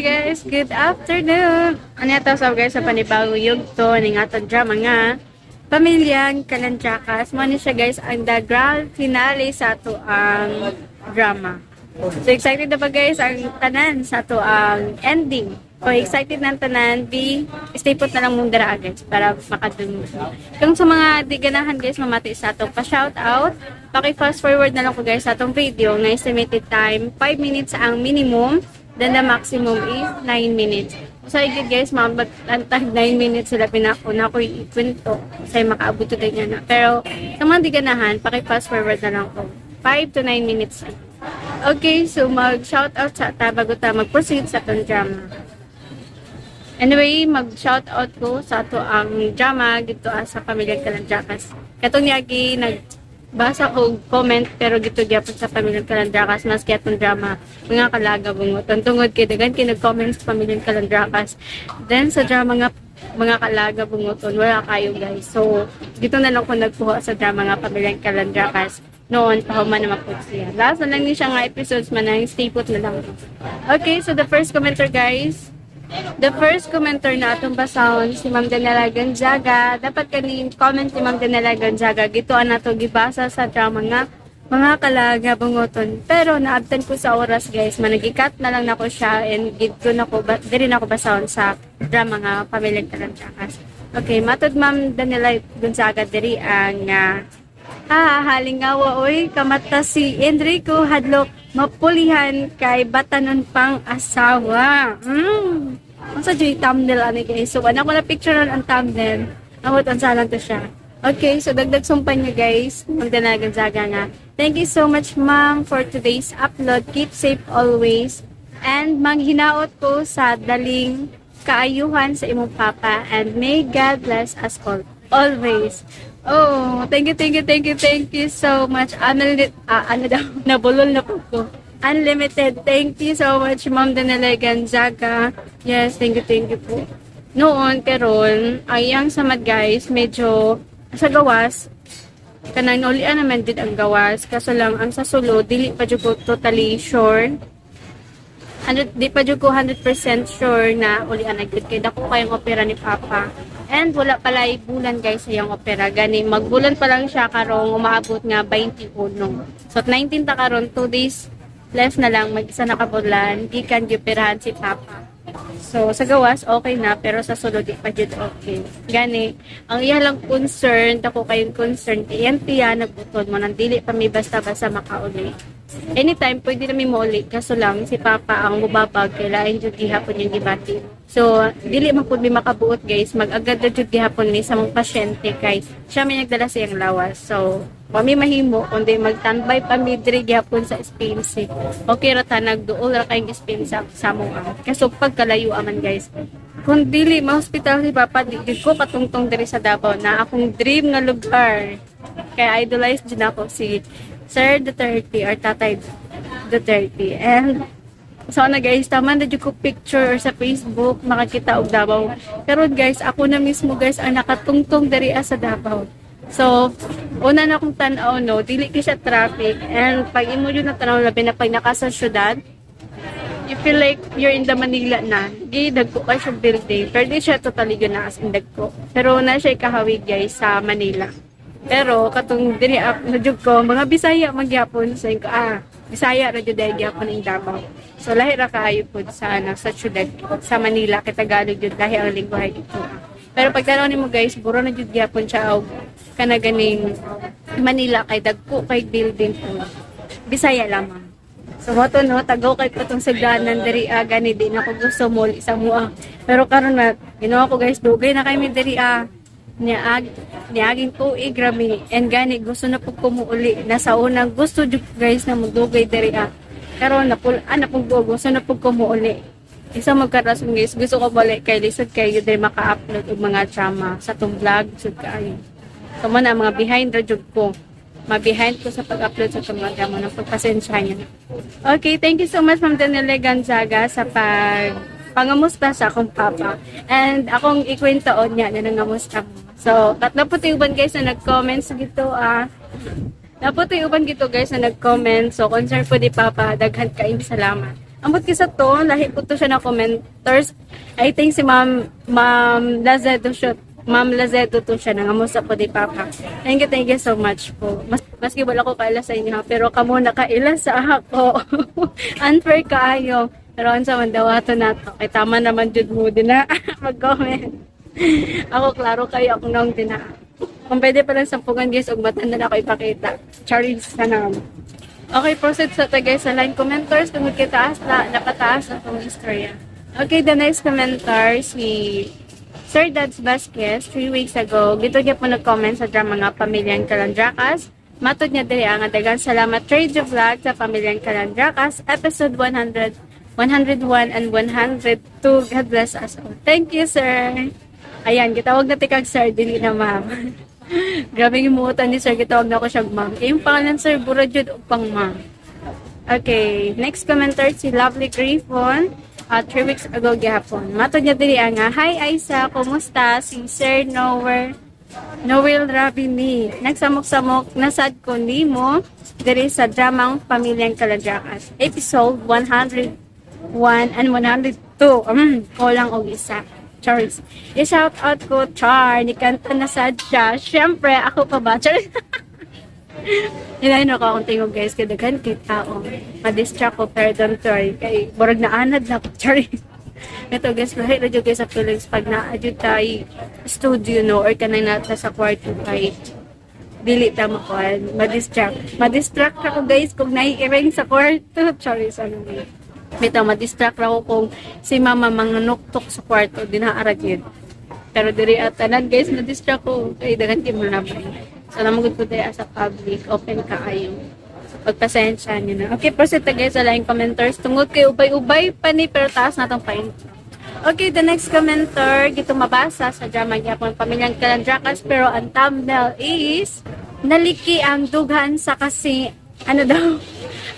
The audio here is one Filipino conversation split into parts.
guys, good afternoon. Ano ito sa guys sa panibagong yugto ning atong drama nga Pamilyang Kalandyakas. Mo ni siya guys ang the grand finale sa ato ang drama. So excited na ba guys ang tanan sa ato ang ending. O excited na tanan, stay put na lang mong dara guys para makadunod. Kung sa mga di ganahan guys mamati sa ato pa shout out, paki-fast forward na lang ko guys sa atong video nga estimated time 5 minutes ang minimum. Then the maximum is 9 minutes. So again guys, antag 9 minutes sila pinakuna ko ikwento. Kasi makaabot to din na. Pero sa mga di ganahan, paki-fast forward na lang ko. 5 to 9 minutes. Okay, so mag-shoutout sa ta bago ta mag-proceed sa itong drama. Anyway, mag-shoutout ko sa ito ang drama dito sa Pamilyang Kalandyakas. Katong yagi nagbasa ko comment pero gito gyapon sa Pamilyang Kalandyakas mas kaya itong drama mga kalaga bungoton tungod kay dagan kay nag-comment sa Pamilyang Kalandyakas. Then sa drama nga mga kalaga bungoton wala kayo guys. So dito na lang ko nagkuha sa drama nga Pamilyang Kalandyakas. Noon, pahuman naman po siya. Last na lang niya siya nga episodes man na stay put na lang. Okay, so the first commenter guys. The first commenter na atong basahon si Ma'am Daniela Gonzaga. Dapat kaning comment ni Ma'am Daniela Gonzaga. Gito na to gibasa sa drama nga mga kalaga bungoton. Pero naabtan ko sa oras guys. Managikat na lang nako siya and gito na ko diri na ko basahon sa drama nga Pamilyang Kalandyakas. Okay, matod Ma'am Daniela Gonzaga diri ang halingawa oy kamata si Enrico Hadlok mapulihan kay batanon pang asawa. Ang sa joy thumbnail ani guys. So ana ko na picture ang thumbnail. Amot ang salan to siya. Okay, so dagdag sumpan niyo guys. Ang Gonzaga nga. Thank you so much ma'am for today's upload. Keep safe always. And manghinaot ko sa daling kaayuhan sa imong papa and may God bless us all. Always. Oh, thank you so much. Ano daw, nabulol na po ko. Unlimited. Thank you so much, Ma'am Daniela Gonzaga. Yes, thank you po. Noon, karon ayang samad guys, medyo sa gawas, kanang ulian naman din ang gawas. Kaso lang, ang sa sulod, dili pa dyan ko totally sure. Di pa dyan ko 100% sure na ulian na good. Kaya dako kayong opera ni Papa. And wala pala bulan guys sa yung opera. Gani, magbulan pa lang siya karong umaabot nga 21. So 19 ta karon 2 days left na lang mag-isa na kabulan. Gikan gyupirahan si Papa. So sa gawas okay na pero sa sulod di pa jud okay. Gani, ang iya lang concern, dako kayong concern iyan tiya nagbuton mo nang dili pa mi basta-basta makauli. Anytime pwede na mi mauli kaso lang si Papa ang mubabag kailangan jud gihapon yung gibati. So, dili man pud mi makabuot guys, mag-agad na jud gihapon ni sa mga pasyente kay siya may nagdala siyang lawas. So, kami mahimo kundi magtambay pa mi diri gihapon sa Spain. Okay ra ta nagduol ra kayong Spain sa mga. Kaso pagkalayo aman guys. Kung dili ma-hospital si Papa, di ko katungtong diri sa Davao na akong dream nga lugar. Kaya idolize jud ako si Sir Duterte or Tatay Duterte. And so na guys, tama na dyan ko picture sa Facebook, makakita og Davao. Pero guys, ako na mismo guys ang nakatungtong dari sa Davao. So, una na akong tanaw no, dili ki siya traffic. And pag imo yun na tanaw labi na pag naka sa syudad, you feel like you're in the Manila na. Dagko ka siya building. Pero di siya totally yun na as in dagko. Pero na siya kahawig guys sa Manila. Pero katong diri na jud ko, mga Bisaya magyapon sa Bisaya ra jud gyapon ing Davao. So lahi ra kaayo pud sa sa syudad sa Manila kay Tagalog jud lahi ang lingwahe dito. Pero pagtanaw nimo guys, buro na jud gyapon siya og kana ganing Manila kay dagko kay building po. Bisaya lamang. So moto no tagaw kay patong sagdanan diri gani di na ko gusto mo isa mo. Pero karon na ginawa ko guys, dugay na kay mi diri niaging tuig grami and gani gusto na pug kumuuli nasa unang gusto jud guys na mudugay diri karon na pug gusto na pug kumuuli isa magkarason guys gusto ko balik kay lisod kayo diri maka-upload og mga drama sa tong vlog sud kaayo so man mga behind ra jud ko ma-behind ko sa pag-upload sa tong mga drama nang pagpasensya niyo. Okay, thank you so much Ma'am Daniela Gonzaga sa pangamusta sa akong papa and akong ikwentaon niya na nangamusta mo. So, naputi uban guys na nag-comment dito naputi uban gito guys na nag-comment. So, concern po di Papa, daghan kaayong salamat. Ambot kisa to, lahi po to siya na commenters. I think si Ma'am Lazedo siya. Ma'am Lazedo to siya, nangamusta po di Papa. Thank you so much po. Maski wala ko kaila sa inyo, pero kamo nakaila sa ako. Unfair kaayo. Pero unsa man daw ato nato. Kay tama naman jud mo din na mag-comment. Ako klaro kayo ako nang din na. Kung pwede pa lang sampungan guys, ug matan na ako ipakita. Charis sana. Okay, proceed sa guys sa line commenters. Tungod kay taas na napataas ang tong istorya. Okay, the next commenter si Sir Dads Vasquez, 3 weeks ago, gito niya po nag-comment sa drama nga Pamilyang Kalandrakas. Matod niya diri ang daghang salamat trade vlog sa Pamilyang Kalandrakas, episode 100, 101 and 102. God bless us all. Thank you, sir. Ayan, gitawag na tikag sir, dili na ma'am. Grabe yung muutan ni sir, gitawag na ako siya ma'am. Yung pangalan sir, Burajud upang ma'am. Okay, next commenter si Lovely Griffon. 3 weeks ago gihapon. Matod niya diri nga, hi Aisa, kumusta? Si Sir Noel Rabini. Nagsamok-samok nasad ko nimo diri sa dramang Pamilyang Kalandrakas. Episode 101 and 102. Kulang og isa. Charis. I-shout out ko, Char. Ni kanta na sad siya. Siyempre, ako pa ba? Charis. Hinahin ako akong tingog guys. Kaya daghan kay tao. Ma-distract ko. Pardon, sorry. Kay borag na anad na ako. Charis. Ito guys, lahat na dyan sa feelings pag na-adyo tayo studio no or kanay nata sa kwarto kay dili tamo ko. Ma-distract ako guys kung nai-ring sa kwarto. Charis, ano yun. Bitaw, ma-distract ako kung si mama manganuktok sa kwarto, dinaarag yun. Pero diri at tanan guys, ma-distract ko. Kaya dagan kayo malabay. So, namagod ko tayo sa public, open ka kayo. Pagpasensya nyo na. Okay, proceed ta guys sa line commenters. Tungod kay ubay-ubay pa ni, pero taas na itong pa-intro. Okay, the next commenter, gito mabasa sa drama gyapon Pamilyang Kalandrakas, pero ang thumbnail is, naliki ang dughan sa kasi, ano daw?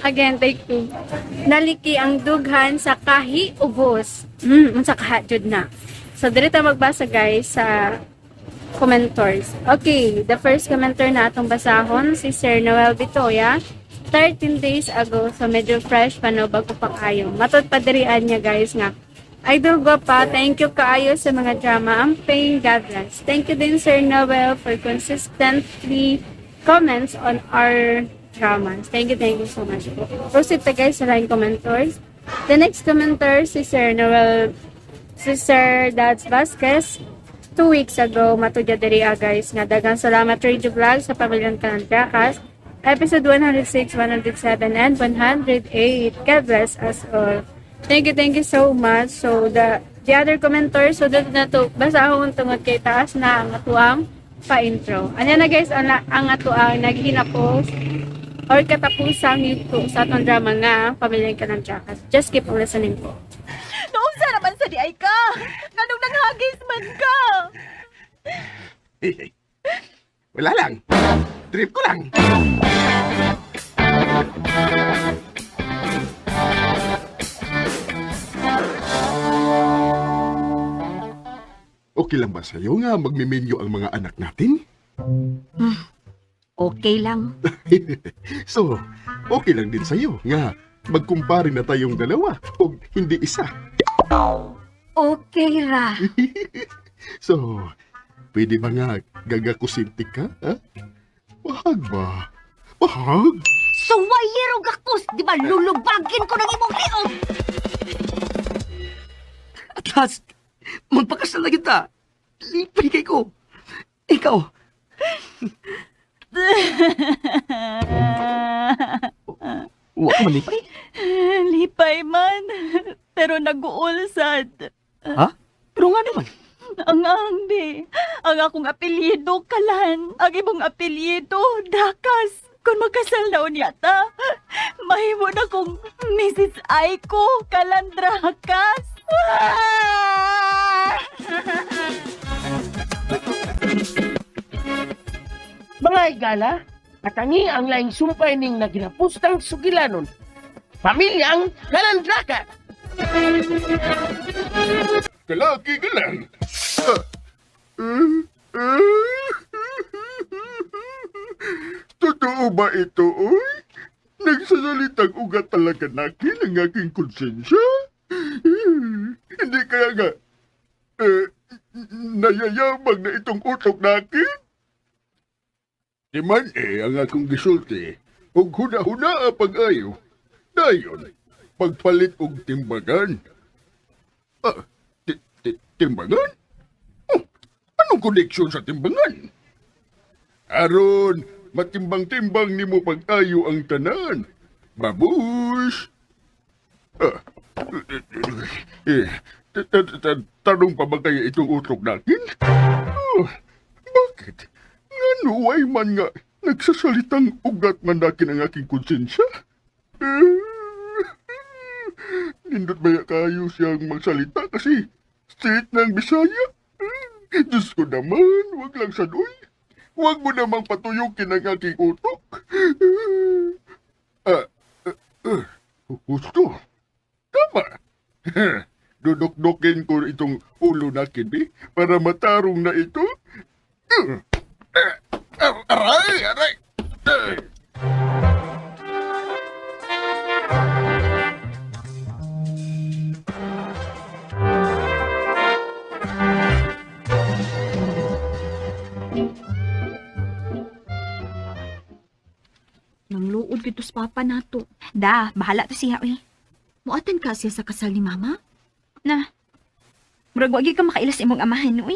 Again, take 2. Naliki ang dughan sa kahi ubos. Sa kahajud na. So, dito magbasa guys sa commenters. Okay, the first commenter na atong basahon, si Sir Noel Vitoya. 13 days ago, so medyo fresh pa no, bago pa kayo. Matod pa dirian niya guys nga. Idol ko pa, thank you kaayo sa mga drama. I'm paying God bless. Thank you din Sir Noel for consistently comments on our dramas. Thank you so much po. Proceed ta guys sa line commenters. The next commenter, si Sir Noel, si Sir Dads Vasquez. 2 weeks ago, matudya diri guys, nga dagang salamat radio vlog sa Pamilyang Kalandrakas, episode 106, 107, and 108. God bless us all. Thank you so much. So, the other commenters, so doon na to, basahon tungod kay taas na ang atuang pa-intro. Anya na guys, ang atuang naghinapos or katapusang YouTube sa atong drama nga Pamilyang Kalandrakas. Just keep on listening po. Naunsa naman sa di ay ka? Nganong nanghagis man ka? Wala lang. Trip ko lang. Okay lang ba sa'yo nga magmimenyo ang mga anak natin? Okay lang. So, okay lang din sa'yo nga magkumpare na tayong dalawa o hindi isa. Okay ra. So, pwede ba nga gagakusintik ka? Ha? Wahag ba? Wahag? Suwayero gakos, di ba lulubagin ko ng imong liog? At last, magpakasal na kita. Lipay kay ko. Ikaw. Huwag ka malipay. Lipay man, pero nag-uulsad. Ha? Pero nga naman. Ang angdi, ang akong apelyido kalan, ang ibong apelyido dakas. Kung magkasal na unyata, mahimo na kong Mrs. Aiko Kalandrakas. Mga igala, katangi ang laing sumpay ning naginapustang sugilanon. Pamilyang Kalandrakas! Kalaki ka lang. Totoo ba ito, oy? nagsasalitang ugat talaga nakin ang aking konsensya. Hindi kaya nga, nayayabang na itong utok nakin. Di man ang akong gisulti, ug huna-huna pag-ayo. Dayon, pagpalit og timbangan. Timbangan? Oh, anong koneksyon sa timbangan? Aron, matimbang-timbang nimo pag-ayo ang tanan. Babush! Tanong pa ba kaya itong utok natin? Bakit? Nganuway man nga nagsasalitang ugat man nakin ang aking konsensya? Nindot ba kayo siyang magsalita kasi straight ng Bisaya? Diyos ko naman, wag lang sanoy. Huwag mo namang patuyukin ang aking utok. Gusto. Tama. Dudok-dokin ko itong ulo na kini para matarong na ito. Aray! Aray! Nang luod gito sa papa nato. Da, bahala to siya, uy. Muatan ka siya sa kasal ni mama? Na, murag wagi ka makailas imong amahan, uy.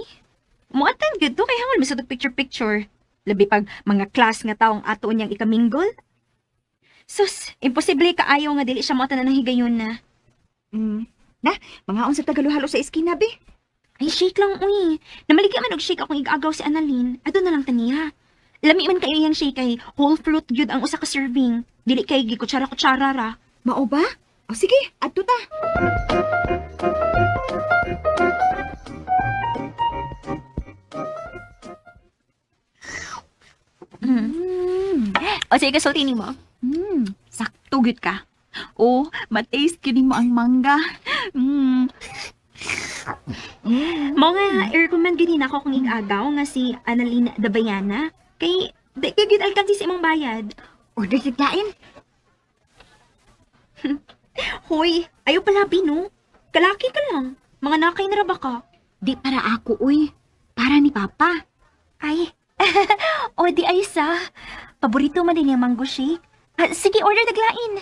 Muatan gito kay hangol misudog picture-picture. Labi pag mga class nga taong ato niyang ikaminggol. Sus, imposible kaayo nga dili siya muatan na higayon na. Na, mga on sa tagaluhalo sa iskina, be. Ay, shake lang, uy. Namaligya man og shake akong igagaw si Annalyn. Ato na lang taniya. Lami man kayo yung shake kay whole fruit gyud ang usa ka serving. Dili kay gikutsara-kutsara ra. Mao ba? O sige, adto ta. O sige, sultinin mo. Sakto gyud ka. O, mataste gyud mo ang mangga. Mga i-recommend gyud nako kung igagaw nga si Annalyn Dabayana. Kay, di ka gyud alkansi sa imong bayad. Order siglain. Hoy, ayaw pala no? Kalaki ka lang. Mga nakay na ba ka? Di para ako, uy. Para ni Papa. Ay, o di ay sa. Paborito man din yung mango shake. Sige, order daglain.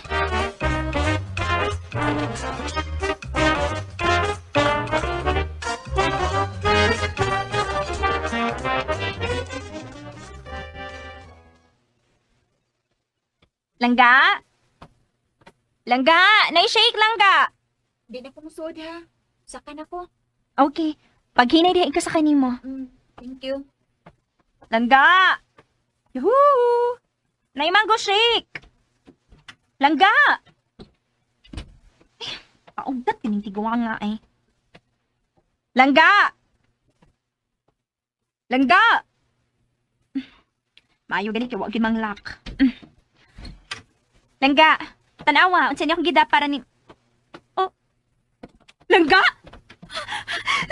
Langga? Langga! Nai-shake, Langga! Di na ko musod ha. Sakan ako. Okay. Pag hinay diha ka sa kanimo. Thank you. Langga! Yuhuu! Nai-mango shake! Langga! Paugdat tinitigawa nga eh. Langga! Langga! Maayo ganit kaya wag yun mang lock. Langga! Tanawa, unsa niya akong gida para ni... Oh! Langga!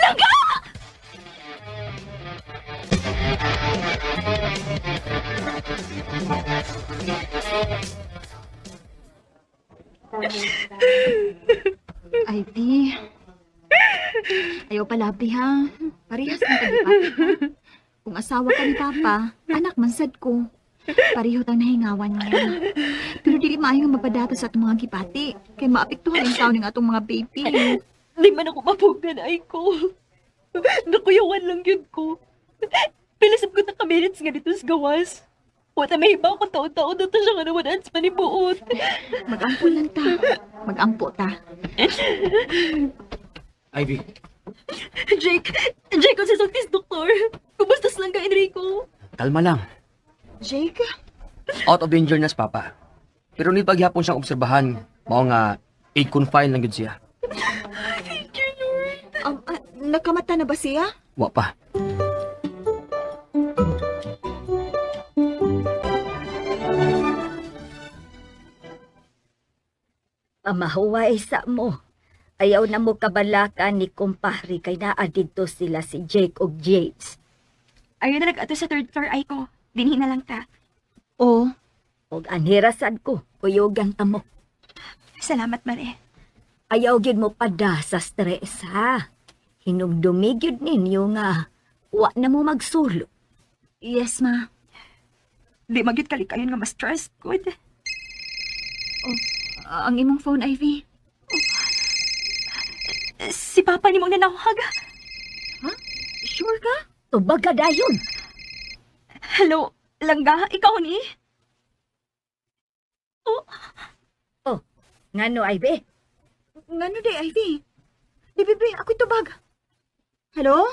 Langga! Ay, di. Ayaw palabi ha. Parehas ang kagipati ko. Kung asawa ka ni Papa, anak mansad ko. Pareho tang nahingawan niya. Pero dili maayo nga magpadata sa atong mga gipati. Kay maapektuhan ang sound ng atong mga baby. Di man ako mapugan ay ko. Nakuyawan lang yun ko. Pilasap ko na kaminits nga dito sa gawas. Wata may iba akong taon-taon na to siya nga nawanan sa panibuot. Mag-ampo lang ta. Mag-ampo ta. Ivy, Jake! Jake, kung si Sultis, doktor. Kumustas lang ka, Enrico. kalma lang. Jake? Out of danger na si Papa. Pero ni paghapon siyang obserbahan, mao nga i-confine lang yun siya. Thank you, Lord. Nakamata na ba siya? Wa pa. Pamahuway sa mo. Ayaw na mo kabalakan ni kumpahri kay naa dito sila si Jake ug James. Ayun na nag-ato sa third floor ay ko. Dinhin na lang ta. Oo. Og anhirasan ko, kuyogan ta mo. Salamat, Mare. Ayaw gyud mo pada sa stress, ha? Hinumdumi gyud ninyo nga wa na mo magsulo. Yes, ma. Di magyud kalikayon nga ma-stress. Good. Ang imong phone, Ivy. Si Papa ni mong nanawag. Sure ka? Tubag ka dayon. Hello, Langga, ikaw ni? Ngano, Ivy? Ngano day, Ivy? Di, bebe, ako'y tubag. Hello?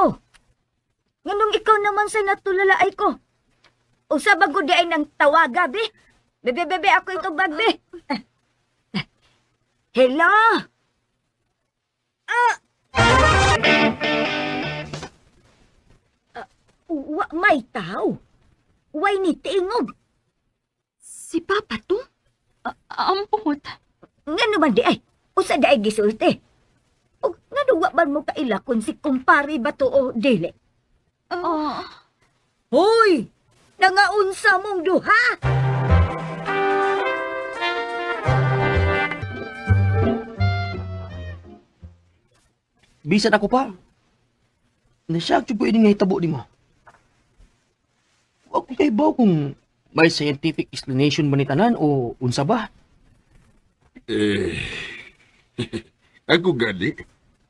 Oh, Nganong ikaw naman sa natulalaay ko? Usa ba gud ay nang tawaga, be? Bebe, ako ito bag, be. Hello? Wa may tao. Way ni tingog. si Papa to? Ampot. Ngano man di ay? Usa di ay gisulti. O ngano wa man mo kailakon si kumpare ba to o dili? Hoy! Nangaunsa mong duha? Bisan ako pa. Nasyak yung pwede nga hitabo di mo. Huwag ko kayo ba kung may scientific explanation ba ni tanan o unsa ba? Ako gani.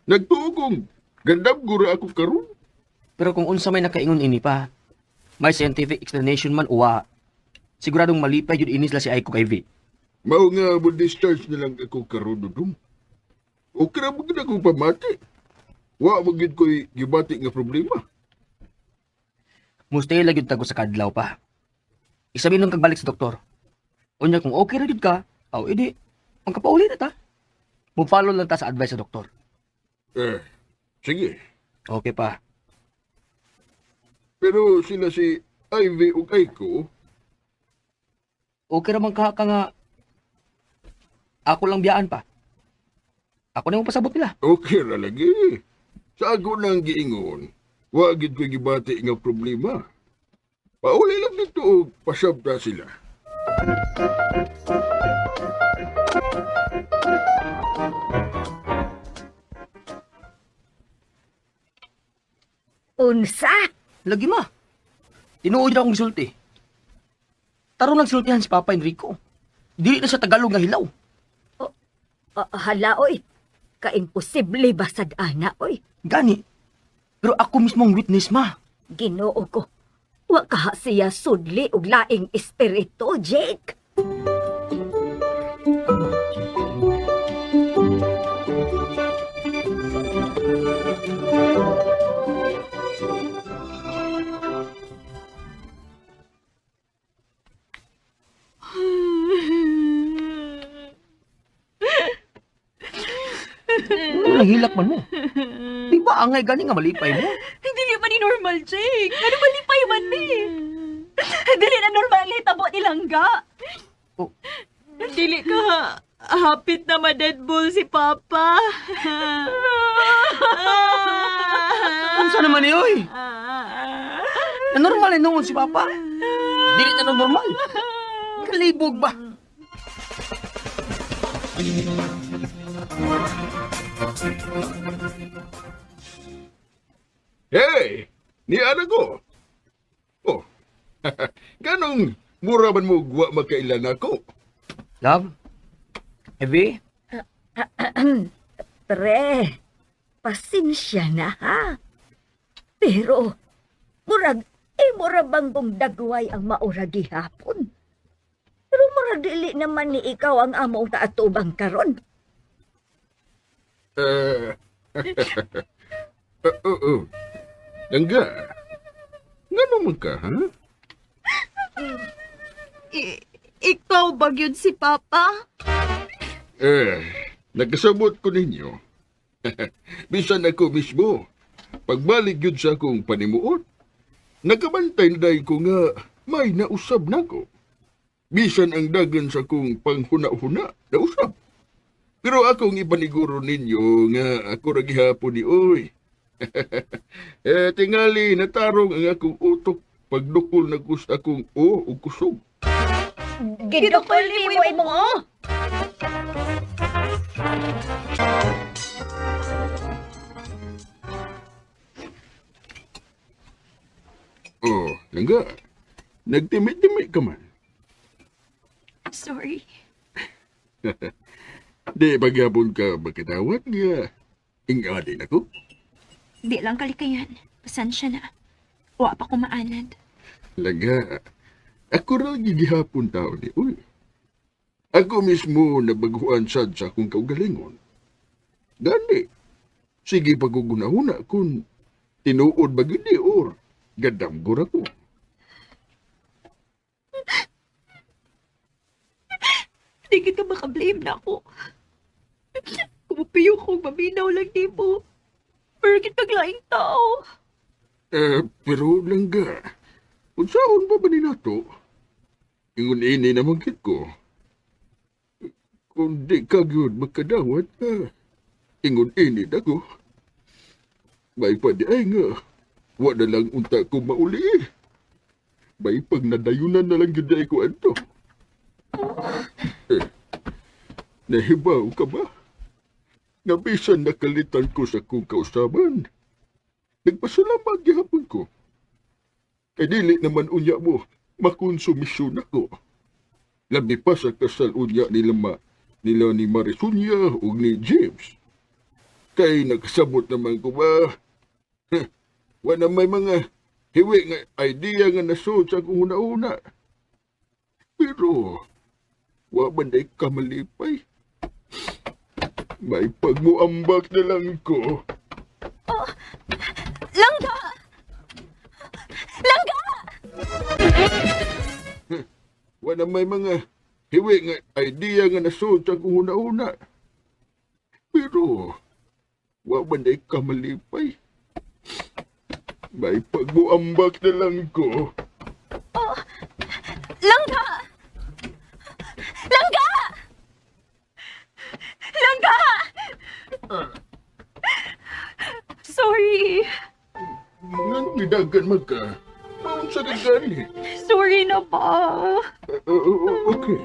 Nagtuo kong gandam gura ako karon. Pero kung unsa may nakaingon ini pa, may scientific explanation man uwa, siguradong malipay yun inis la si Aiko kay V. Mao nga mo discharge na lang ako karon dudum. O kira mo gid ako pamati. Wa mo gid ko'y gibati nga problema. Mustay lagi tago sa kadlaw pa. Isabi nung kagbalik sa doktor. Unya kung okay ra gid ka, aw edi, ang kapauli na ta. Mo-follow lang ta sa advice sa doktor. Sige. Okay pa. Pero sila si Ivy ug Aiko, Okay raman ka nga ako lang biyaan pa. Ako na yung pasabot nila. okay ra lagi. Sa ako nang giingon, wa gid ko'y gibati nga problema. Pauli lang dito og pasabta sila. Unsa? Lagi ma. Tinuod na akong gisulti. Taro nagsultihan si Papa Enrico. Dili na sa Tagalog nga hilaw. Hala, oy. Kaimposible ba sad ana, oy? Gani. Pero ako mismo ang witness ma. Ginoo ko. Wa ka siya sudli og laing espiritu, Jake. Nahilak man mo. Di ba angay gani nga malipay mo? Dili man ni normal, Jake. Ano malipay man ni? Dili na normal ang hitabo ni Langga. Oh. Dili ka hapit na ma-deadball si Papa. Unsa naman ni oy? Na normal ni nungon si Papa. Dili na normal. Kalibog ba? Hey! Ni ana ko! Oh, ganong mura man mo wa makailan ako. Love? Heavy? Pre, pasensya na ha. Pero, murag banggong dagway ang maura gihapon. Pero murag dili naman ni ikaw ang among kaatubang karon. Oo. Langga, ngano man ka, ha? Ikaw ba yun si Papa? Nagkasabot ko ninyo. Bisan ako mismo, pagbalik yun sa akong panimuot, nagkabantay day ko nga may nausab na ko. Bisan ang dagan sa akong panghuna-huna, nausab. Pero akong ipaniguro ninyo nga ako ragihapon ni Oy. Tingali natarong ang akong utok pagdukol na gusto akong o o kusog. Gidukol ni mo imong o. Oh, langga. Nagtimi-timi ka man. Sorry. Di pagyapon ka magkatawat niya. Ingadin ako. Di lang kalikayan. Pasensya na. Wa pa ko maanad. Langga. Ako ra gigihapon tao ni uy. Ako mismo nabaguan sad sa akong kaugalingon. Gani. Sige pagkugunahuna kung tinuod ba gini or gadamgor ako. Di kita makablame na ako. Kumapiyo kong maminaw lang di mo. Pero kitang laing tao. Pero langga. Unsaon ba ba ni nato? Ingon ini naman kit ko. Kung di ka gyud magkadawat ka. Ingon ini dako. May pa di ay nga. Wa na lang unta ko mauli. May pag nadayunan na lang gyud ay ko adto. Nahibaw ka ba? Nabisan nakalitan ko sa kong kausaban. Nagpasalamat gihapon ko. Kay dili naman unya mo, makonsumisyon ako. Labi pa sa kasal unya nila ni Marisunya o ni James. Kay nagkasabot naman ko ba? Wala may mga hiwi nga idea nga nasod sa akong una-una. Pero, wa man day kamalipay. May pagmuambak na lang ko. Langga! Langga! Wala may mga hiwi nga idea nga nasod sa akong una-una. Pero, wa man day kamalipay. May pagmuambak na lang ko. Langga! Langga! Langga! Sorry. Ngan gidagan magka. Maun sa gani. Sorry na ba? Okay.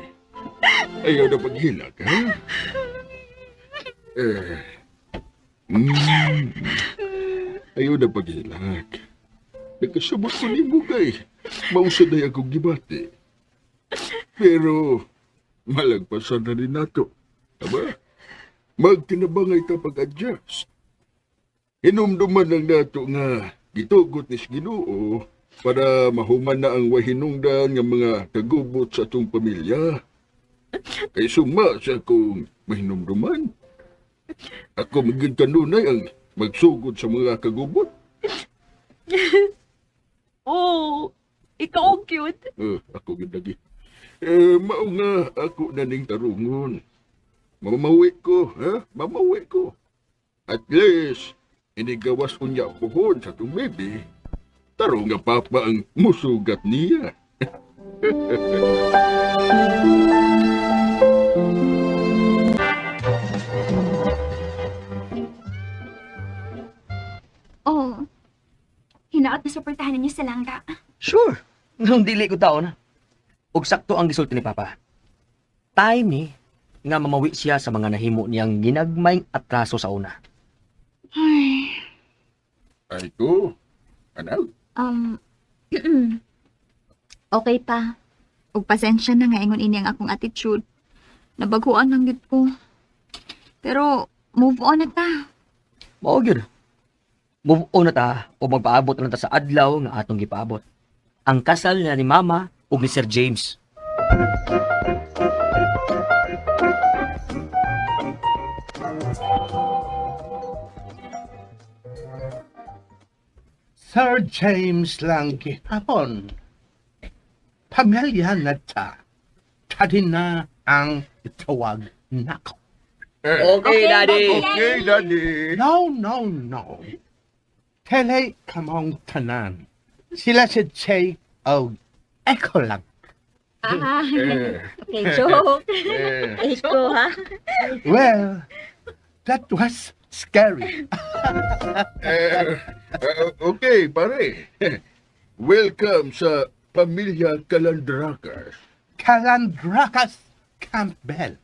Ayaw na paghilak, ha? Ayaw na paghilak. Nagkasabot ko ni Bugay. Mausad na akong gibati. Pero, malagpasan na rin nato. Aba, magtinabangay ka pag-adjust. Hinumduman lang nato nga gitugot ni Ginoo para mahuman na ang wahinungdan ng mga kagubot sa atong pamilya. Kay suma sa akong mahinumduman. Ako maging kanunay ang magsugod sa mga kagubot. Oh, ikaw ang cute. Ako gindagi. Mao nga ako na ning tarungon. Mamawi ko, ha? Mamawi ko. At least, inigawas unya buhon sa itong baby. Tarong nga papa ang musugat niya. Oh, hinaot na suportahan ninyo sa langga. Sure. Nung dili ko tao na. Og sakto ang gisulti ni Papa. Time ni nga mamawi siya sa mga nahimo niyang ginagmayng atraso sa una. Ay, Ay ko, anak. okay pa. Ug pasensya na nga ingon ini ang akong attitude. Nabaguan lang gid ko. Pero move on na ta. Mao gyud. Move on na ta o magpaabot na ta sa adlaw nga atong gipaabot. Ang kasal na ni Mama ug ni Sir James. Sir James lang gihapon. Pamilya na ta. Tadin na ang itawag nako. Okay, Daddy. Okay, Daddy. No. Tele kamong tanan. Sila si Jay o Eko lang. Okay, joke. Iko, ha? Well, that was scary. Okay, pare. welcome sa Pamilya Calandracas. Calandracas Campbell.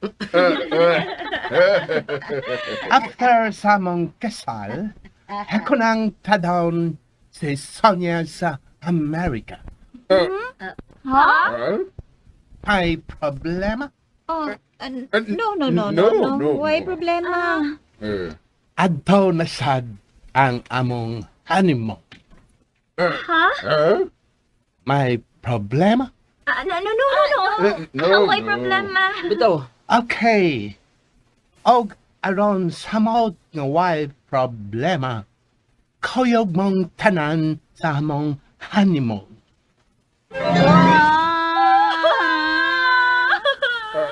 After sa mong kasal, ako nang tadon si Sonia sa Amerika. Ha? May problema? Oh, No, Why problema? Adto na sad ang among honeymoon. Ha? May problema? No, Why problema? Bitaw, Okay. Og aron sa maot nga way problema, kuyog mong tanan sa among honeymoon.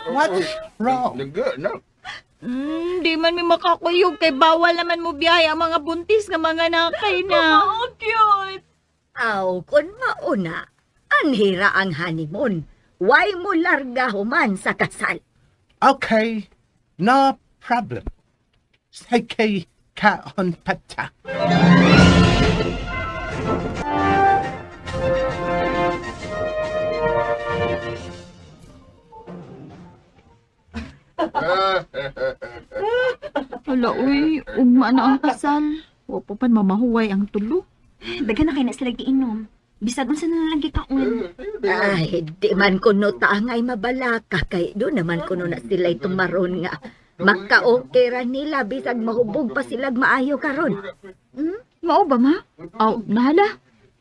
What's wrong? Nag-anak. Di man mi makakuyog kay bawal naman mo biyaya ang mga buntis nga mga nakay na. Oh, cute! Aw, kun mauna, anhira ang honeymoon. Why mo larga human sa kasal? Okay, no problem. Sige ka on pata. Hala, uy, ugma na ang kasal. Wapo pan mamahuway ang tulo. Dagan na kayo na sila giinom. Bisag unsa na lang gikaon. Ay, di man kuno taangay mabalaka kay do naman kuno na sila tumaron nga. Magka-okay ra nila bisag mahubog pa silag maayo karon. Mao ba, ma? Aw, nahala.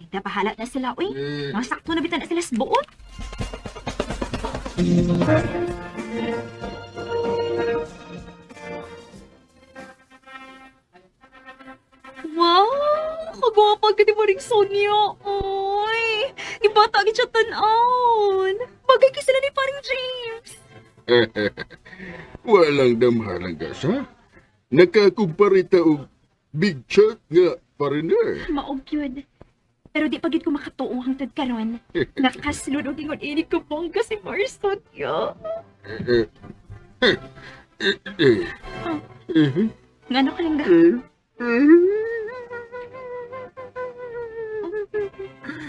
Napahala na sila, uy. Nasakto na bitan na sila sa buot. Wow! Kagwapag ka di ba rin Sonia? Uy! Ibata agad siya tan-on. Bagay kisa na ni paring James. Walang damhalang gasa. Nakakumparita og big shot nga foreigner. Maog yun. Pero di pagid ko makatuong hangtod karon. Nakaslod og ingon ini ko bongga si Marson yo. Ngano ka lang ga?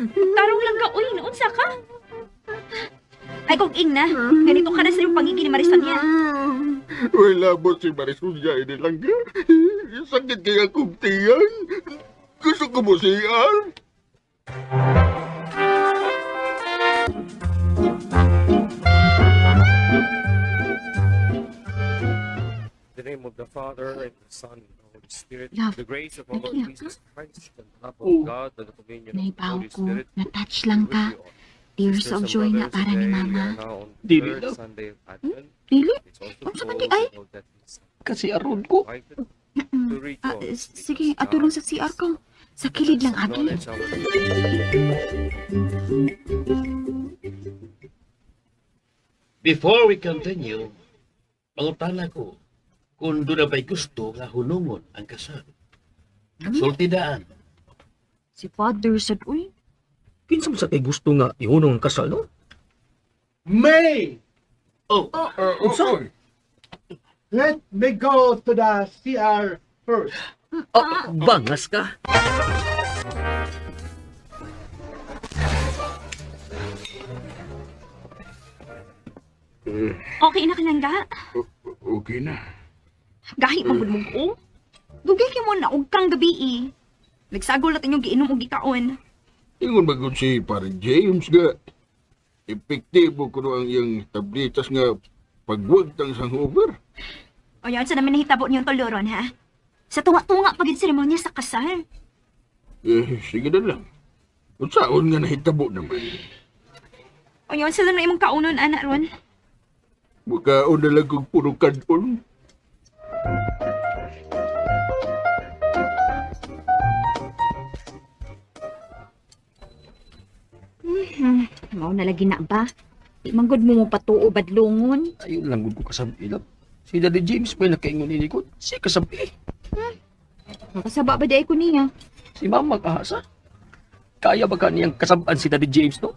Tarong lang ga, uy, naunsa ka? Ay, kung ing na, ganito ka na sa iyong pagiging ni Marison niya. Wala mo si Marisunya inilangga. Sakit kaya kong tiyan. Gusto ko mo siya. In the name of the Father, and the Son, and the Holy Spirit, Love, the grace of our Lord nakiyak Jesus Christ, and the love of God, and the communion of the Naibaw Holy ko, Spirit, na-touch lang be ka. with you all. Tears Sisters of and joy na brothers, para ni today we Mama. are now on the Dili third lang. Sunday of Advent. Dili? It's also Unsa man told di ay? about that is kasi aron ko. invited to rejoice. Sige, because atulong God sa CR ko. Sa kilid lang, has abi. acknowledged our Before we continue, pangutana ko kung doon na ba'y gusto nga hunungon ang kasal. Sultidaan. Si Father said, uy, Kinsa man sa kay gusto nga ihunong ang kasal, no? May! Oh, Unsa? Let me go to the CR first. Bangas ka. Okay na ka lang ga? Okay na. Gahi pang gud mo. Dugay kay mo na og kang gabi eh. Nagsagol natin yung giinom og gikaon. Ingon magod si parang James nga. Epektibo ko ang iyang tabletas nga pagwagtang sa hangover. O yan, sa namin nahitabo niyong tuluron ha? Sa tunga-tunga pagid seremonya sa kasal. Sige na lang. Unsaon nga nahitabo naman. O yan, sila na imong kaunon, anak ron. Mukhaon na lang kong puro kanon. Mao na lagi na ba? Di man gud mo patuo badlongon. Ayun lang gud ko kasabi. Si Daddy James may nakaingon ini ko. Si kasabi. Makasaba ba di ko niya? Si Mama kahasa. Kaya ba ka niyang kasabaan si Daddy James, no?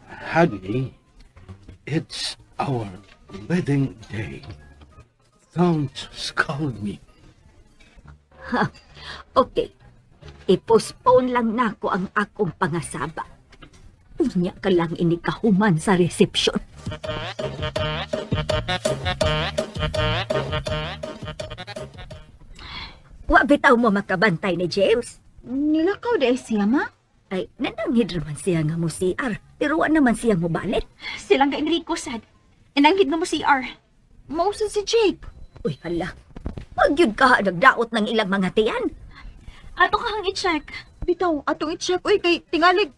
Honey, it's our wedding day. Don't scold me. Okay. I-postpone lang nako ang akong pangasaba. Unya ka lang inikahuman sa reception. Wa bitaw mo makabantay ni James? Nilakaw dahil siya, ma. Ay, nananghid naman siya nga mo CR. Pero wa naman siya mo balik. Silang ka Enrico, sad. Inanghid na mo si R. Mausan si Jake. Uy, hala. Wag yun ka nagdaot ng ilang mga tiyan. Ato ka hang i-check. Bitaw, atong i-check. Uy, kay tingalig.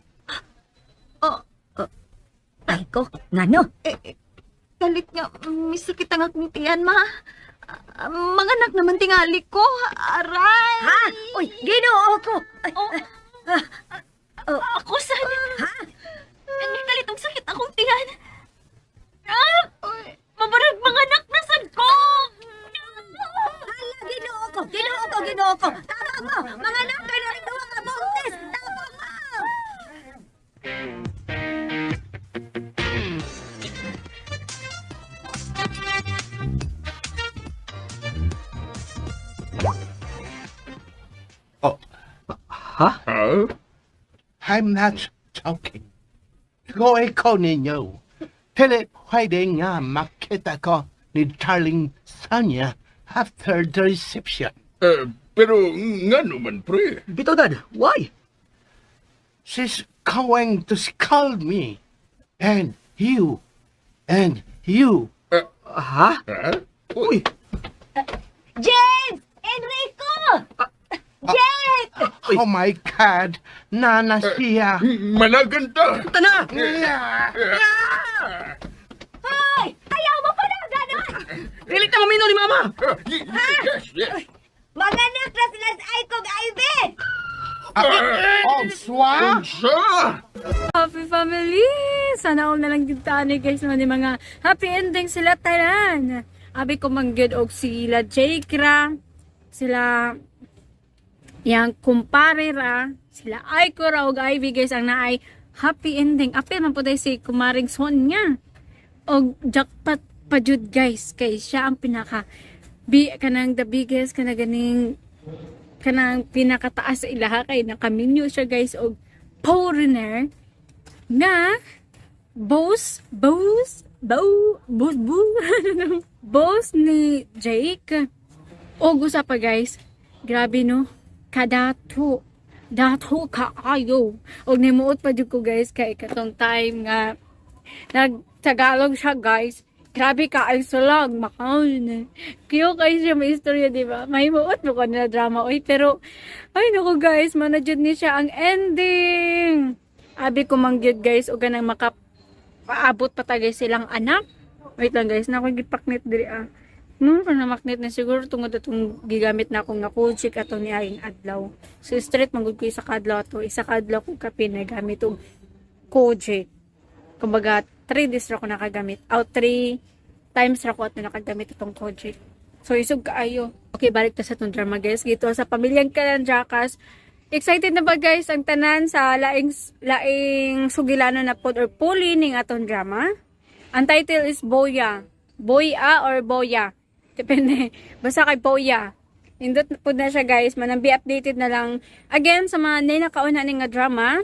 Ay ko, ngano? Kalit nga, misakit ang akong tiyan, ma. Mga anak naman tingali ko. Aray! Ha? Uy, ginoo ko! Ay, Ako sad. ha? Kalit ang sakit akong tiyan. Mabarag mga anak na sad ko. Hala, ginoo ko! Ginoo ko! Ginoo ko! Tama mo! Mga anak ka na rin mga buntis! Tama mo! Ha? Ha? I'm not joking. Goe ko ninyo. Philip, pwede nga makita ko ni Darling Sonia after the reception. Pero nga naman, pre. Bitaw, Dad. Why? She's going to scold me. And you. And you. Ha? Ha? Uy! James! Enrico! James! Oh my God. Nana siya. Managan ta! Tana! Hoy! Ayaw mo pa na ganon! Pilit na mamino ni Mama! Yes, yes. Mga anak na sila sa Aikog Ivy! Oh, swa? Unsa? Happy family! Sana all na lang kita ni guys no, ni mga happy ending sila tanan. Abi ko manggid og sila Jakra, sila yang kumpare ra, sila Aiko ra og Ivy guys ang naay happy ending. Apil man po si kumaring Sonia. Og jackpot pa jud guys kay siya ang pinaka kanang the biggest kanang pinakataas sa ilaha kay nakaminyo siya guys og foreigner nga boss ni Jake. Og usa pa guys, grabe no, dato kaayo. Og nimuot pa jud ko guys kay katong time nga nag-Tagalog siya guys. Grabe ka ay sulag, mahal na. Kaya kayo siya may istorya, di ba? May muot mo ko na drama. Oy, pero, ay naku guys, manajud ni siya ang ending. Abi ko mangyud guys, o ganang makapaabot pa tagay silang anak. Wait lang guys, na ako gipaknit diri No, na maknit na siguro tungod atong gigamit na akong nga Kojic ato ni aing adlaw. So straight manggod ko isa kadlaw to, isa kadlaw ko kape na gamit og Kojic. Kumbaga 3 days ra ko nakagamit. 3 times ra ko ato nakagamit itong Kojic. So isog kaayo. Okay, balik ta sa tong drama guys. Gito sa pamilyang Kalandrakas. Excited na ba guys ang tanan sa laing sugilano na pod or puli ning atong drama? Ang title is Boya. Boya or Boya. Depende. Basta kay Boya. Indot po na siya guys. Manang be updated na lang. Again, sa mga nakauna ning nga drama,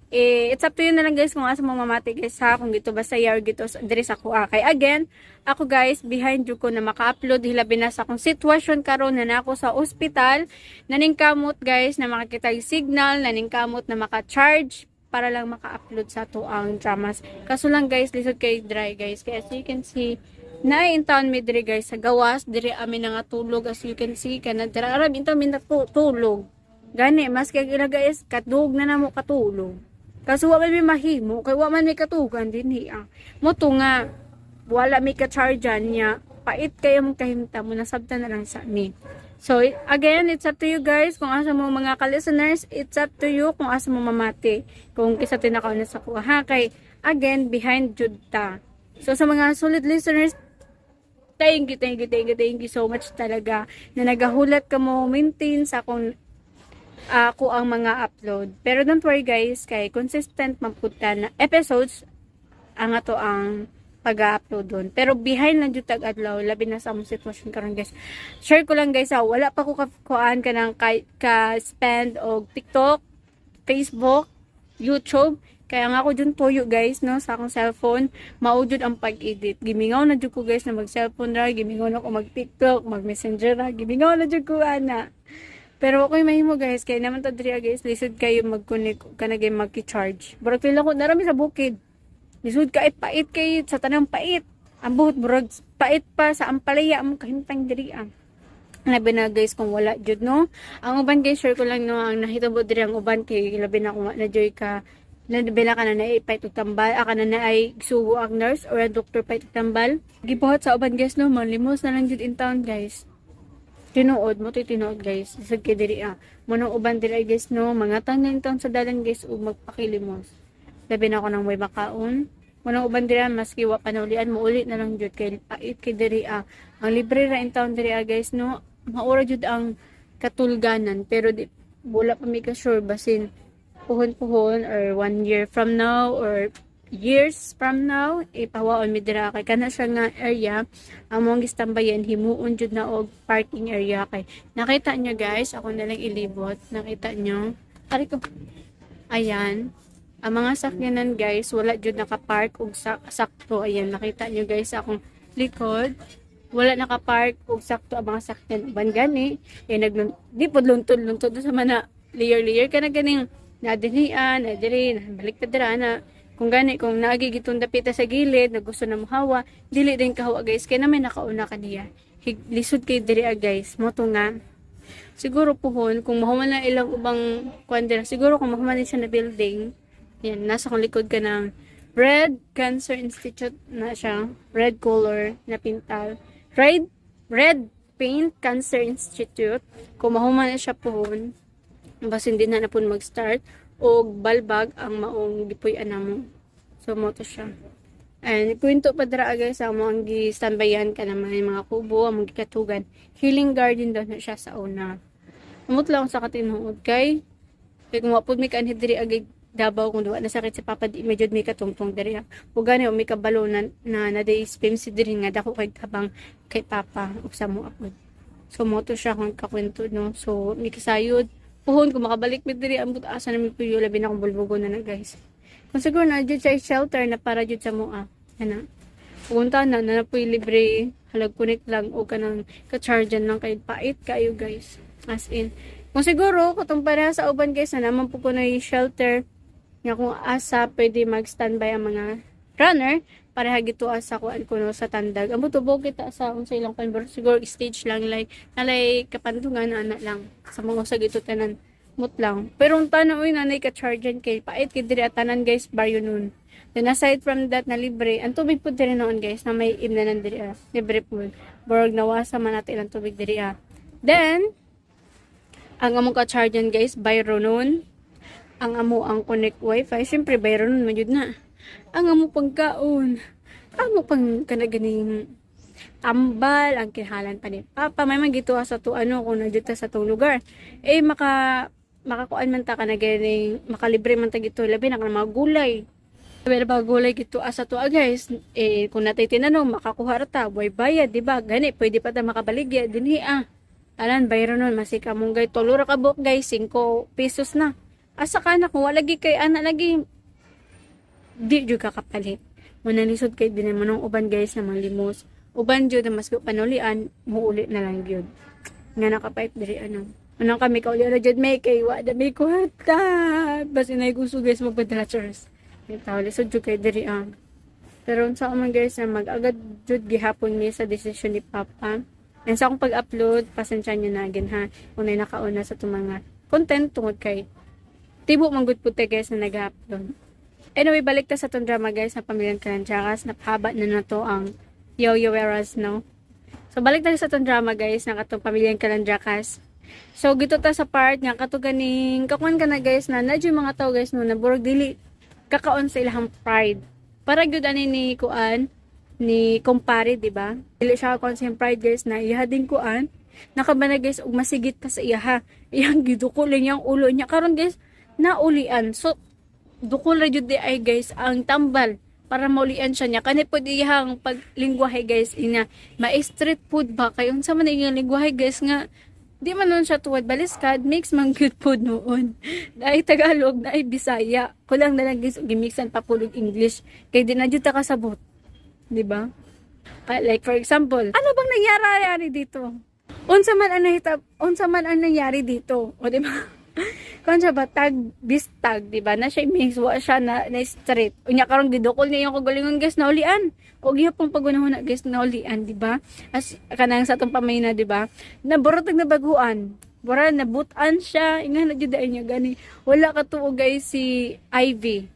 it's up to you na lang guys kung asa mo mamati guys ha. Kung gito ba sa or gito diri sa kuha. Kay again, ako guys, behind you ko na maka-upload. Hilabi na sa akong sitwasyon karon na ako sa ospital. Naningkamot guys na makakita yung signal. Naningkamot na maka-charge para lang maka-upload sa to ang dramas. Kaso lang guys, lisod kay dry guys. Kaya as you can see, na in town mi diri guys sa gawas diri amin nga tulog as you can see kana diri arab into min tulog gani mas kay ila guys katug na namo katulog kaso wa man mi mahimo kay wa man mi katugan dinhi mo to nga wala mi ka chargean niya pait kay mo kahimta mo nasabtan na lang sa mi. So again, it's up to you guys kung asa mo mga ka-listeners, it's up to you kung asa mo mamati kung kisa tinakaw na sa kuha ha kay again behind jud ta. So sa mga solid listeners, thank you so much talaga na nagahulat ka mo maintain sa kung ako ang mga upload. Pero don't worry guys, kay consistent mapunta na episodes ang ato ang pag-upload doon. Pero behind lang jud tag adlaw, labi na sa among sitwasyon karon guys. Share ko lang guys, wala pa ko kuan ka ng ka spend og TikTok, Facebook, YouTube. Kaya nga ako dun tuyo guys, no, sa akong cellphone, mao jud ang pag-edit. Gimingaw na jud ko guys na mag-cellphone ra, gimingaw na ko mag-TikTok, mag-Messenger ra, gimingaw na jud ko ana. Pero ako'y mahimo guys, kaya naman ta diri guys, lisod kayo mag-connect kanagay mag-charge. Burag pila ko narami sa bukid. Lisod ka pait kay sa tanang pait. Ang buhot burag pait pa sa ampalaya mo kahimtang diri ang. Labi na guys kung wala jud no. Ang uban guys share ko lang no ang nahitabo diri ang uban kay labi na kung na joy ka nabila ka na naipait og tambal aka na ay sugo ang nurse or ang doctor pait og tambal. Gibuhat sa uban guys no malimos na lang jud in town guys. Tinuod mo tinuod guys. Isag kay diri Monong uban diri guys no mga tanan in town sa dalan guys ug magpakilimos. Labi na ako ng may makaon. Munang uban diri maski wa panaulian mo ulit na lang jud kay pait kay diri Ang libre ra in town diri guys no. Maura jud ang katulganan pero di wala pa mi ka sure basin puhon-puhon or 1 year from now or years from now ipawaon mi dira kay kana siya nga area among gistambayan himuon jud na og parking area kay nakita nyo guys ako na lang ilibot nakita nyo ari ko ayan. Ang mga sakyanan guys, wala jud nakapark og sakto. Ayan, nakita nyo guys akong likod. Wala nakapark og sakto ang mga sakyan. Uban gani, di pod luntod sa mana layer ka na ganing nadinian, nadiri, balik ta dira na. Kung gani, kung nagigitong dapita sa gilid, na gusto na muhawa, dili din kahawa guys. Kaya naman nakauna kaniya. Lisod kay diri guys. Moto nga. Siguro pohon, kung mahuman na ilang ubang kwandera, siguro kung mahuman siya na building, yan, nasa kong likod ka ng Red Cancer Institute na siya. Red color na pintal. Red Paint Cancer Institute. Kung mahuman na siya pohon, basin din na po mag-start. O balbag ang maong gipuy mo. So, mo to siya. And, kwento pa dara guys, ang mga gi-standbyan ka naman yung mga kubo, ang mga gikatugan. Healing garden daw na siya sa una. Umot lang sa katinuod kay kung wapod may kanhid diri agay Davao kung duwa nasakit si Papa di medyo may katungtong diri. Ug gani o may kabalo na day spam si diri nga dako kay tabang kay Papa ug sa mo apod. So mo to siya kung kakwento no. So mi kasayod puhon kung makabalik mi diri ambot asa na mi puyo labi na kung bulbugo na guys. Kung siguro na jud sa shelter na para jud sa mo ana. Pumunta na puy libre halag connect lang o kanang ka-chargean lang kay pait kayo guys. As in kung siguro kung para sa uban guys na naman po ko na shelter nga kung asa pwede mag-standby ang mga runner para hagito asa kuan kuno sa tandag. Amo tubo kita sa unsa ilang panbor siguro stage lang like nalay kapandungan ana lang sa mga usag ito tanan mut lang. Pero ang tanong uy nanay ka chargean kay pait kay diri tanan guys baryo nun. Then aside from that na libre, ang tubig po diri noon guys na may imnanan diri libre po. Borg nawasa man natin ilang tubig diri Then ang among ka chargean guys bayro nun. Ang amo ang connect wifi, syempre bayro nun man jud na. Ang amo pagkaon, amo pang kanaganing tambal, ang kinhalan pa ni Papa, may magito sa to ano kung nadito sa tong lugar. Makakuan man ta kanaganing makalibre man ta gito labi na mga gulay. Pero ba gulay gito asa to guys, kung natay tinanong makakuha ra ta, way bayad, di ba? Gani pwede pa ta makabaligya dinhi Alan bayro nun masika mong gay tolura ka buk guys 5 pesos na. Asa ka na kung wala lagi kay ana lagi di jud ka kapalit. Muna lisod kay din mo nung uban guys na malimos. Uban jud na mas panulian muuli na lang gyud. Nga nakapipe diri Unang kami kauli na jud may kay wa da may kwarta. Basta nay gusto guys magpadala church. Itaw lisod jud kay diri Pero unsa man guys na mag-agad jud gihapon ni sa desisyon ni Papa. And sa akong pag-upload, pasensya nyo na agin ha. Kung na nakauna sa itong mga content tungod kay tibo manggod puti guys na nag-upload. Anyway, balik ta sa itong drama guys na Pamilyang Kalandyakas. Napahaba na to ang Yo-Yo Eras, no? So, balik tayo sa itong drama guys na katong Pamilyang Kalandyakas. So, gito ta sa part nga kato ganing kakuan ka na guys na nadyo mga tao guys no, na burag dili kakaon sa ilang pride. Para gyud ani ni kuan ni kumpare, di ba? Dili siya kon sa pride guys na iha din kuan. Nakabana guys og masigit pa sa iha. Iyang gidukol niyang ulo niya karon guys naulian. So dukol ra jud di ay guys ang tambal. para maulian siya niya. Kani po dihang paglingwahe guys, ina, ma-street food ba? Kayo, sa man yung lingwahe guys nga, di man nun siya tuwad baliskad, mix man good food noon. Dahil Tagalog, dahil Bisaya. Kulang na lang guys, gimixan pa pulog English. Kaya di na dyan ta kasabot. Di ba? Like for example, ano bang nangyari dito? Unsa man ang nangyari dito? O di ba? Kung siya ba tag bistag, di ba? Na siya mixwa siya na street. Unya karong didukol niya yung kagalingon guys na ulian. O gihapon pagunahon na guys na ulian, di ba? As kanang sa atong pamina, di ba? Naborotag na baguan. Bora nabutan siya, inga na jud niya gani. Wala ka tuo guys si Ivy.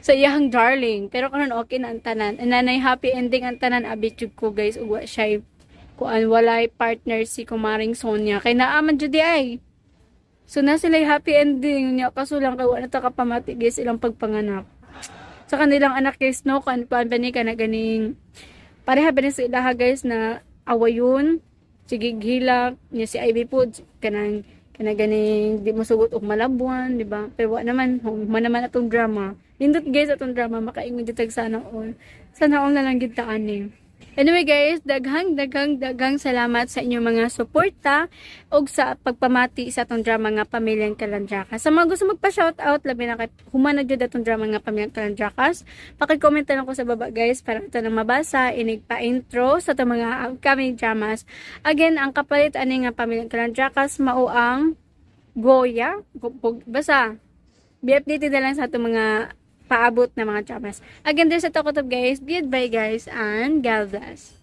Sa iyang darling, pero karon okay na ang tanan. Nanay happy ending ang tanan abitug ko guys ug wa siya kuan walay partner si kumaring Sonia. Kay naaman jud di ay. So na sila happy ending niya kaso lang kay wala ta kapamati guys ilang pagpanganak. Sa kanilang anak guys no kan ba ni kana ganing pareha ba ni sila guys na awayon sige gila niya si Ivy po kanang ganing di mo sugot og malabuan di ba pero wa naman naman atong drama nindot guys atong drama makaingon ditag sana all na lang gid ta ani. Anyway guys, daghang salamat sa inyong mga suporta og sa pagpamati sa atong drama nga Pamilyang Kalandrakas. Sa mga gusto magpa-shoutout, labi na kay humana jud atong drama nga Pamilyang Kalandrakas, paki-comment lang ko sa baba guys para ito nang mabasa, inig pa-intro sa atong mga upcoming dramas. Again, ang kapalit ani nga Pamilyang Kalandrakas mao ang Goya, basta be-updated na lang sa atong mga paabot na mga dramas. Again, there's a talk of guys. Goodbye guys and God bless.